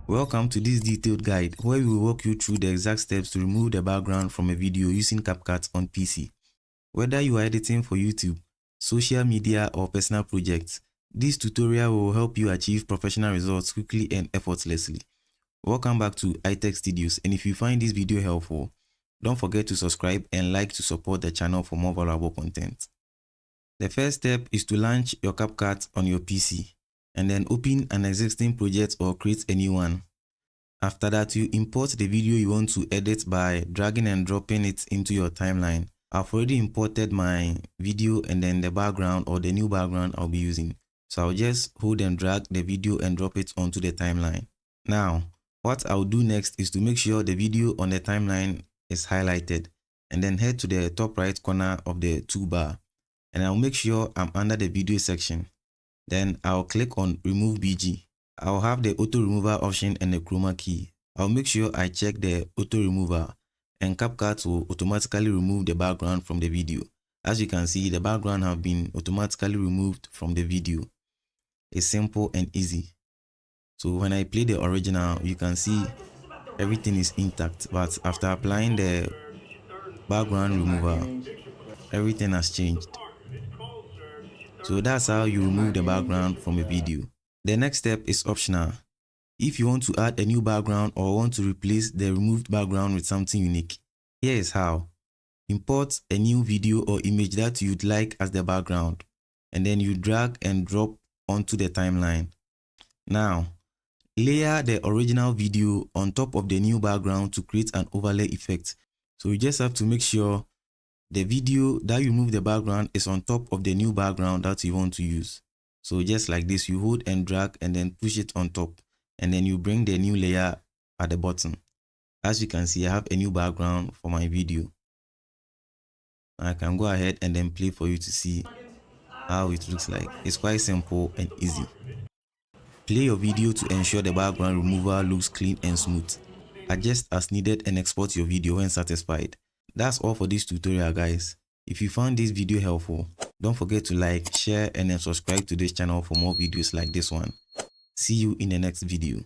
Welcome to this detailed guide where we will walk you through the exact steps to remove the background from a video using CapCut on PC. Whether you are editing for YouTube, social media or personal projects, this tutorial will help you achieve professional results quickly and effortlessly. Welcome back to iTech Studios, and if you find this video helpful, don't forget to subscribe and like to support the channel for more valuable content. The first step is to launch your CapCut on your PC and then open an existing project or create a new one. After that, you import the video you want to edit by dragging and dropping it into your timeline. I've already imported my video and then the background or the new background I'll be using. So I'll just hold and drag the video and drop it onto the timeline. Now, what I'll do next is to make sure the video on the timeline is highlighted, and then head to the top right corner of the toolbar, and I'll make sure I'm under the video section. Then I'll click on remove BG. I'll have the auto remover option and the chroma key. I'll make sure I check the auto remover, and CapCut will automatically remove the background from the video. As you can see, the background have been automatically removed from the video. It's simple and easy. So when I play the original, you can see everything is intact, but after applying the background remover, everything has changed. So that's how you remove the background from a video. The next step is optional. If you want to add a new background or want to replace the removed background with something unique, here is how. Import a new video or image that you'd like as the background, and then you drag and drop onto the timeline. Now, layer the original video on top of the new background to create an overlay effect. So you just have to make sure the video that you move the background is on top of the new background that you want to use. So just like this, you hold and drag and then push it on top, and then you bring the new layer at the bottom. As you can see, I have a new background for my video. I can go ahead and then play for you to see how it looks like. It's quite simple and easy. Play your video to ensure the background removal looks clean and smooth. Adjust as needed and export your video when satisfied. That's all for this tutorial, guys. If you found this video helpful, don't forget to like, share and then subscribe to this channel for more videos like this one. See you in the next video.